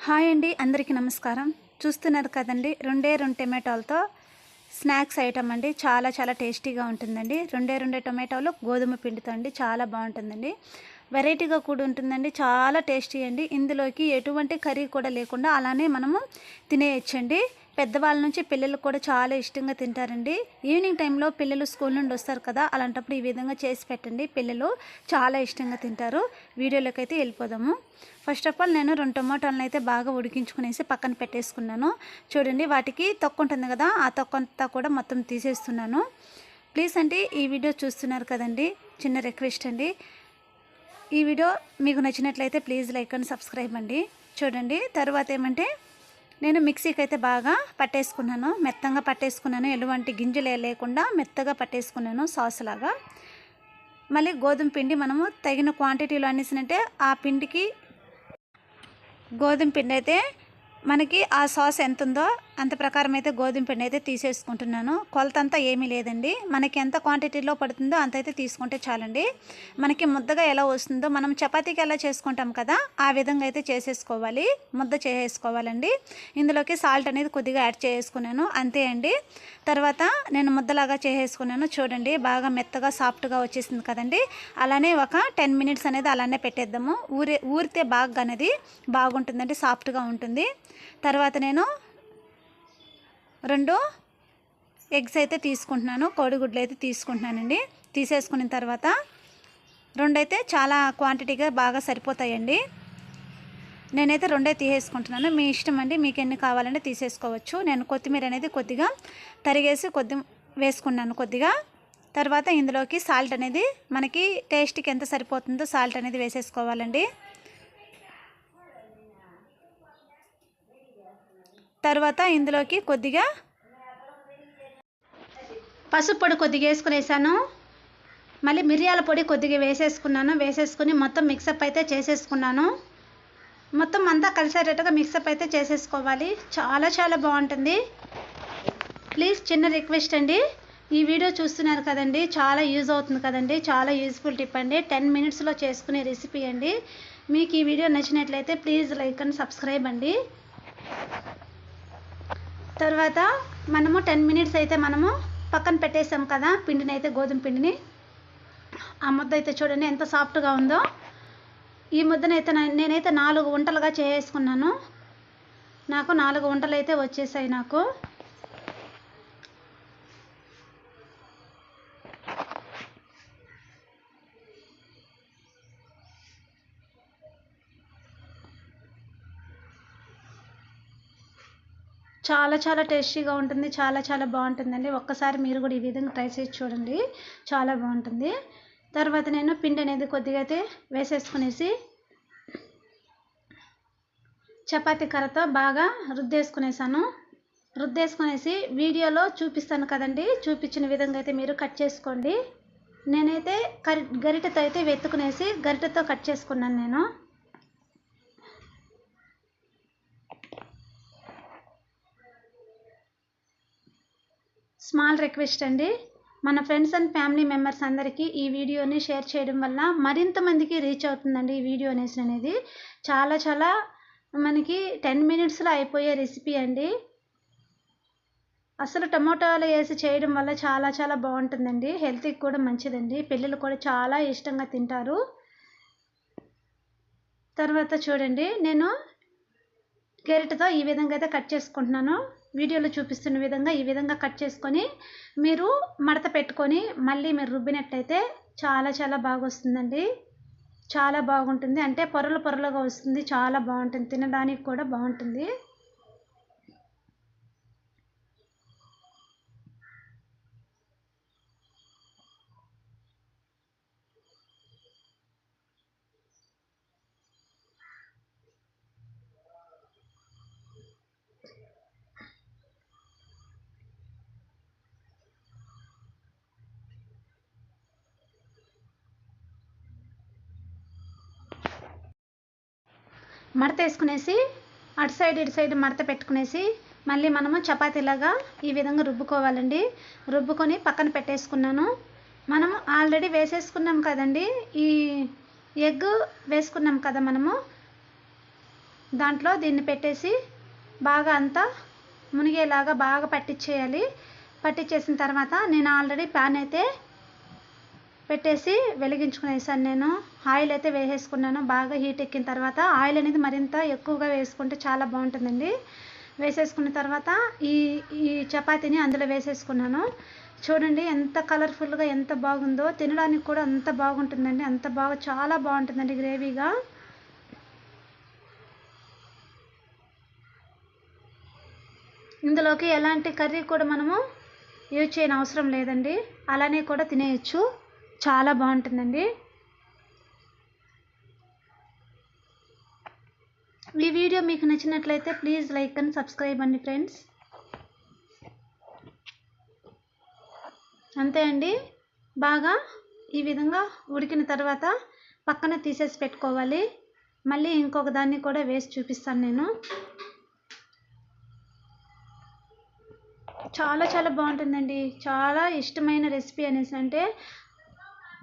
Hi అండి, అందరికీ నమస్కారం. చూస్తున్నారు కదండి, రెండు టమాటాలతో స్నాక్స్ ఐటమ్ అండి. చాలా చాలా టేస్టీగా ఉంటుందండి. రెండే టమాటాలు గోధుమ పిండితో అండి, చాలా బాగుంటుందండి. వెరైటీగా కూడా ఉంటుందండి, చాలా టేస్టీ అండి. ఇందులోకి ఎటువంటి కర్రీ కూడా లేకుండా అలానే మనము తినేయచ్చండి. పెద్దవాళ్ళ నుంచి పిల్లలు కూడా చాలా ఇష్టంగా తింటారండి. ఈవినింగ్ టైంలో పిల్లలు స్కూల్ నుండి వస్తారు కదా, అలాంటప్పుడు ఈ విధంగా చేసి పెట్టండి, పిల్లలు చాలా ఇష్టంగా తింటారు. వీడియోలోకి అయితే వెళ్ళిపోదాము. ఫస్ట్ ఆఫ్ ఆల్ నేను 2 టమాటాలను అయితే బాగా ఉడికించుకునేసి పక్కన పెట్టేసుకున్నాను. చూడండి, వాటికి తొక్క ఉంటుంది కదా, ఆ తొక్క అంతా కూడా మొత్తం తీసేస్తున్నాను. ప్లీజ్ అండి, ఈ వీడియో చూస్తున్నారు కదండి, చిన్న రిక్వెస్ట్ అండి. ఈ వీడియో మీకు నచ్చినట్లయితే ప్లీజ్ లైక్ అండ్ సబ్స్క్రైబ్ అండి. చూడండి, తర్వాత ఏమంటే నేను మిక్సీకి అయితే బాగా పట్టేసుకున్నాను, మెత్తగా పట్టేసుకున్నాను. ఎటువంటి గింజలు లేకుండా మెత్తగా పట్టేసుకున్నాను సాస్ లాగా. మళ్ళీ గోధుమ పిండి మనము తగిన క్వాంటిటీలో అనేసినట్టే ఆ పిండికి గోధుమ పిండి అయితే మనకి ఆ సాస్ ఎంత ఉందో అంత ప్రకారం అయితే గోధుమ పిండి అయితే తీసేసుకుంటున్నాను. కొలత అంతా ఏమీ లేదండి, మనకి ఎంత క్వాంటిటీలో పడుతుందో అంత అయితే తీసుకుంటే చాలండి. మనకి ముద్దగా ఎలా వస్తుందో, మనం చపాతీకి ఎలా చేసుకుంటాం కదా, ఆ విధంగా అయితే చేసేసుకోవాలి, ముద్ద చేసేసుకోవాలండి. ఇందులోకి సాల్ట్ అనేది కొద్దిగా యాడ్ చేసుకున్నాను, అంతే అండి. తర్వాత నేను ముద్దలాగా చేసేసుకున్నాను. చూడండి, బాగా మెత్తగా సాఫ్ట్గా వచ్చేసింది కదండి. అలానే ఒక 10 మినిట్స్ అనేది అలానే పెట్టేద్దాము. ఊరితే బాగా అనేది బాగుంటుందండి, సాఫ్ట్గా ఉంటుంది. తర్వాత నేను 2 ఎగ్స్ అయితే తీసుకుంటున్నాను, కోడిగుడ్లు అయితే తీసుకుంటున్నానండి. తీసేసుకున్న తర్వాత 2 అయితే చాలా క్వాంటిటీగా బాగా సరిపోతాయండి. నేనైతే 2 తీసేసుకుంటున్నాను, మీ ఇష్టం అండి, మీకు ఎన్ని కావాలంటే తీసేసుకోవచ్చు. నేను కొత్తిమీర అనేది కొద్దిగా తరిగేసి వేసుకున్నాను కొద్దిగా. తర్వాత ఇందులోకి సాల్ట్ అనేది మనకి టేస్ట్కి ఎంత సరిపోతుందో సాల్ట్ అనేది వేసేసుకోవాలండి. తర్వాత ఇందులోకి కొద్దిగా పసుపు పొడి కొద్దిగా వేసుకునేసాను. మళ్ళీ మిరియాల పొడి కొద్దిగా వేసేసుకుని మొత్తం మిక్సప్ అయితే చేసేసుకున్నాను. మొత్తం అంతా కలిసేటట్టుగా మిక్సప్ అయితే చేసేసుకోవాలి. చాలా చాలా బాగుంటుంది. ప్లీజ్ చిన్న రిక్వెస్ట్ అండి, ఈ వీడియో చూస్తున్నారు కదండి, చాలా యూజ్ అవుతుంది కదండి, చాలా యూజ్ఫుల్ టిప్ అండి. 10 మినిట్స్లో చేసుకునే రెసిపీ అండి. మీకు ఈ వీడియో నచ్చినట్లయితే ప్లీజ్ లైక్ అండ్ సబ్స్క్రైబ్ అండి. తర్వాత మనము 10 మినిట్స్ అయితే మనము పక్కన పెట్టేసాం కదా పిండిని అయితే, గోధుమ పిండిని. ఆ ముద్ద అయితే చూడండి ఎంత సాఫ్ట్గా ఉందో. ఈ ముద్దనైతే నేనైతే 4 వంటలుగా చేసుకున్నాను. నాకు 4 వంటలు అయితే వచ్చేసాయి నాకు. చాలా చాలా టేస్టీగా ఉంటుంది, చాలా చాలా బాగుంటుందండి. ఒక్కసారి మీరు కూడా ఈ విధంగా ట్రై చేసి చూడండి, చాలా బాగుంటుంది. తర్వాత నేను పిండి అనేది కొద్దిగా అయితే వేసేసుకునేసి చపాతీ కర్రతో బాగా రుద్దేసుకునేసి వీడియోలో చూపిస్తాను కదండి, చూపించిన విధంగా అయితే మీరు కట్ చేసుకోండి. నేనైతే గరిటెతో అయితే వెత్తుకునేసి గరిటెతో కట్ చేసుకున్నాను నేను. స్మాల్ రిక్వెస్ట్ అండి, మన ఫ్రెండ్స్ అండ్ ఫ్యామిలీ మెంబర్స్ అందరికీ ఈ వీడియోని షేర్ చేయడం వల్ల మరింత మందికి రీచ్ అవుతుందండి. ఈ వీడియో అనేది చాలా చాలా మనకి 10 మినిట్స్లో అయిపోయే రెసిపీ అండి. అసలు టమోటాలు వేసి చేయడం వల్ల చాలా చాలా బాగుంటుందండి, హెల్త్కి కూడా మంచిదండి, పిల్లలు కూడా చాలా ఇష్టంగా తింటారు. తర్వాత చూడండి, నేను గరిటెతో ఈ విధంగా అయితే కట్ చేసుకుంటున్నాను. వీడియోలో చూపిస్తున్న విధంగా ఈ విధంగా కట్ చేసుకొని మీరు మడత పెట్టుకొని మళ్ళీ మీరు రుబ్బినట్లయితే చాలా చాలా బాగా వస్తుందండి, చాలా బాగుంటుంది. అంటే పొరలు పొరలుగా వస్తుంది, చాలా బాగుంటుంది, తినడానికి కూడా బాగుంటుంది. మడత వేసుకునేసి అటు సైడ్ ఇటు సైడ్ మడత పెట్టుకునేసి మళ్ళీ మనము చపాతీలాగా ఈ విధంగా రుబ్బుకోవాలండి. రుబ్బుకొని పక్కన పెట్టేసుకున్నాను. మనము ఆల్రెడీ వేసేసుకున్నాం కదండి, ఈ ఎగ్ వేసుకున్నాం కదా మనము, దాంట్లో దీన్ని పెట్టేసి బాగా అంతా మునిగేలాగా బాగా పట్టించేయాలి. పట్టించేసిన తర్వాత నేను ఆల్రెడీ ప్యాన్ అయితే పెట్టేసి వెలిగించుకునేసాను. నేను ఆయిల్ అయితే వేసేసుకున్నాను. బాగా హీట్ ఎక్కిన తర్వాత ఆయిల్ అనేది మరింత ఎక్కువగా వేసుకుంటే చాలా బాగుంటుందండి. వేసేసుకున్న తర్వాత ఈ ఈ చపాతీని అందులో వేసేసుకున్నాను. చూడండి ఎంత కలర్ఫుల్గా ఎంత బాగుందో, తినడానికి కూడా అంత బాగుంటుందండి. అంత బాగా చాలా బాగుంటుందండి గ్రేవీగా. ఇందులోకి ఎలాంటి కర్రీ కూడా మనము యూజ్ చేయని అవసరం లేదండి. అలానే కూడా తినేయచ్చు. చాలా బాగుంటుందండి. ఈ వీడియో మీకు నచ్చినట్లయితే ప్లీజ్ లైక్ అండ్ సబ్స్క్రైబ్ అండి ఫ్రెండ్స్. అంతే అండి. బాగా ఈ విధంగా ఉడికిన తర్వాత పక్కన తీసేసి పెట్టుకోవాలి. మళ్ళీ ఇంకొక దాన్ని కూడా వేసి చూపిస్తాను నేను. చాలా చాలా బాగుంటుందండి. చాలా ఇష్టమైన రెసిపీ అనేసి అంటే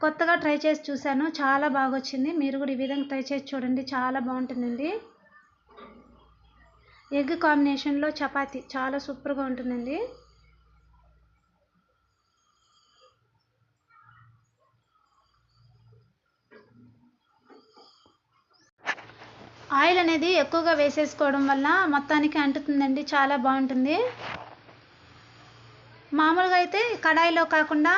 కొత్తగా ట్రై చేసి చూశాను. చాలా బాగా వచ్చింది. మీరు కూడా ఈ విధంగా ట్రై చేసి చూడండి. చాలా బాగుంటుందండి. ఎగ్ కాంబినేషన్లో చపాతీ చాలా సూపర్గా ఉంటుందండి. ఆయిల్ అనేది ఎక్కువగా వేసేసుకోవడం వల్ల మొత్తానికి అంటుతుందండి. చాలా బాగుంటుంది. మామూలుగా అయితే కడాయిలో కాకుండా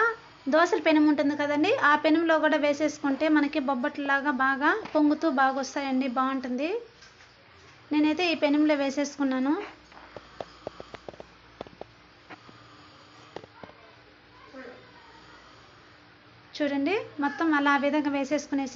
దోశల పెనం ఉంటుంది కదండి, ఆ పెనంలో కూడా వేసేసుకుంటే మనకి బొబ్బట్లాగా బాగా పొంగుతూ బాగా వస్తాయండి. బాగుంటుంది. నేనైతే ఈ పెనంలో వేసేసుకున్నాను. చూడండి మొత్తం అలా ఆ విధంగా వేసేసుకునేసి